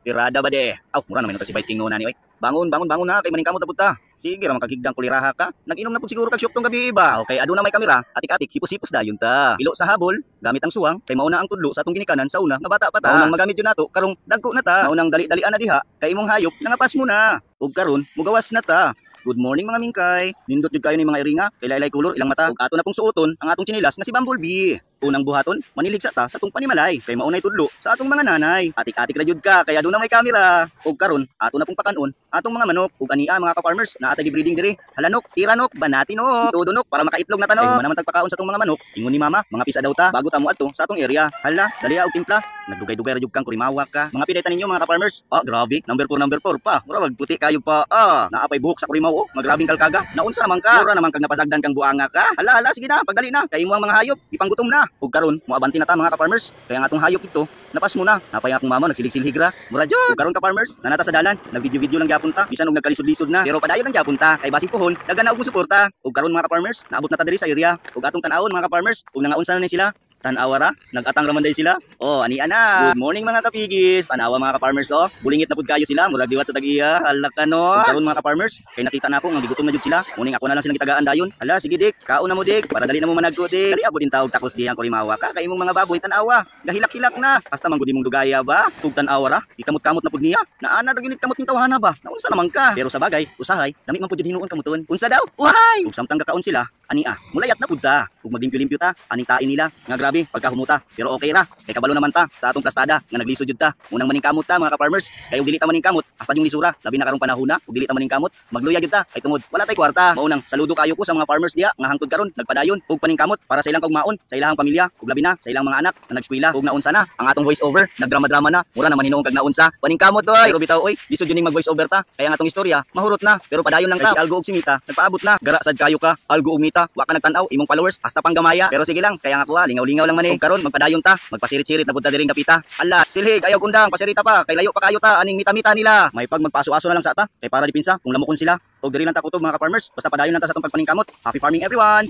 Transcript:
Pirada ba de? Aw, mura naman ito si Bait King Nuna ni oy. Bangon, bangon, bangon na kay maningkamot na punta. Sige ra makagigdang kuliraha ka. Nag-inom na pud siguro kag syok tong gabi iba. Okay, aduna may kamera, atik-atik hipos-hipos dayon ta. Ilo sa habol, gamit ang suwang, kay mauna ang tudlo sa atong ginikanan sa una nga bata pa ta. Maunang magamit yun nato karong dagko na ta. Maunang dali-dalian na diha kay imong hayop nangapas mo na. Ug karon mugawas na ta. Good morning mga mingkay. Nindot jud kayo ni mga iringa, kay laylay kulor ilang mata. Ug ato na pong suoton ang atong chinilas nga si Bumblebee. Unang buhaton, maniligsa ta sa atong panimalay, kay maunay tudlo sa atong mga nanay. Atik-atik ra jud ka, kaya doon na may kamera. Ug karon, ato na pong pakanon, atong mga manok, ug ania mga ka-farmers na atay breeding diri. Halanok, tiranok, banatinok, tudunok para makaitlog na tanong. Ay naman tagpakaon sa atong mga manok. Ingon ni mama, mga pisa daw ta bago ta mo adto sa atong area. Hala, dali og timpla. Nagdugay-dugay ra jud kang kurimawa ka. Mga pinaytan ninyo mga ka-farmers. Ah, grabe, number 4 pa. Mura wag puti kayo pa. Ah, naapay buhok sa kurimaw oh. Magrabing kalkaga. Naunsa naman ka? Mura naman kag napasagdan kang buanga ka. Hala, hala, sige na, pagdali na. Kay mo ang mga hayop, ipanggutom na. Ug karon, moabanti na ta mga ka-farmers. Kaya ang atong hayop ito, napas mo na. Napay akong mama nagsilig-silig ra. Mura jud. Ug karon ka-farmers, nanata sa dalan, nagvideo-video lang gyapon ta. Bisan og nagkalisod-lisod na. Pero padayon lang gyapon ta. Kay basig pohon, dagana og suporta. Ug karon mga ka-farmers, naabot na ta diri sa area. Ug atong tan-awon mga ka-farmers, ug nangaunsa na ni sila. Tanawara, nag-atang raman day sila. Oh, ani ana. Good morning mga kapigis. Tanawa mga ka-farmers oh. Bulingit na pud kayo sila, murag diwat sa tagiya. Hala ka no. Karon mga ka-farmers, kay nakita na ako nga gigutom na jud sila. Muning ako na lang silang gitagaan dayon. Hala, sige dik, kaon na mo dik para dali na mo managko dik. Dali abo din tawag takos diyang kurimawa ka kay imong mga baboy tanawa. Gahilak-hilak na. Basta man gud imong dugaya ba? Tug tanawara, ikamot-kamot na pud niya. Naana ra gyud kamot ning tawhana ba? Naunsa naman ka? Pero sa bagay, usahay, dami man pud jud hinuon kamuton. Unsa daw? Uhay! Ug samtang kakaon sila, ani mulayat na pud ta. Ug maglimpyo-limpyo ta, aning tain nila. Nga grabe, pagka humuta. Pero okay ra, kay kabalo naman ta sa atong plastada nga naglisod jud ta. Munang maningkamot ta mga ka-farmers. Kay ug dili ta maningkamot, hasta yung lisura, labi na karong panahona, ug dili ta maningkamot, magluya jud ta kay tungod wala tay kwarta. Maunang saludo kayo ko sa mga farmers diha nga hangtod karon nagpadayon ug paningkamot para sa ilang kaugmaon, sa ilang pamilya, ug labi na sa ilang mga anak nga nagskwela ug naunsa na ang atong voice over, nagdrama-drama na, mura naman hinuon kag naunsa. Paningkamot oy, pero bitaw oy, lisod yun ning mag voice over ta. Kaya ang atong istorya mahurot na, pero padayon lang ta. Si Algo ug si Mita, nagpaabot na. Gara sad kayo ka, Algo ug Mita, wa ka nagtan-aw imong followers hasta pang gamaya. Pero sige lang, kaya nga kuha, lingaw-lingaw lang man ug karon magpadayon ta. Magpasirit-sirit na punta diring kapita. Ala, silhig ayaw kundang pasirita pa kay layo pa kayo ta aning mita-mita nila. May pag magpaso-aso na lang sa ta kay para dipinsa kung lamokon sila. Og diri lang ta kutob mga ka-farmers. Basta padayon lang ta sa atong pagpaningkamot. Happy farming everyone.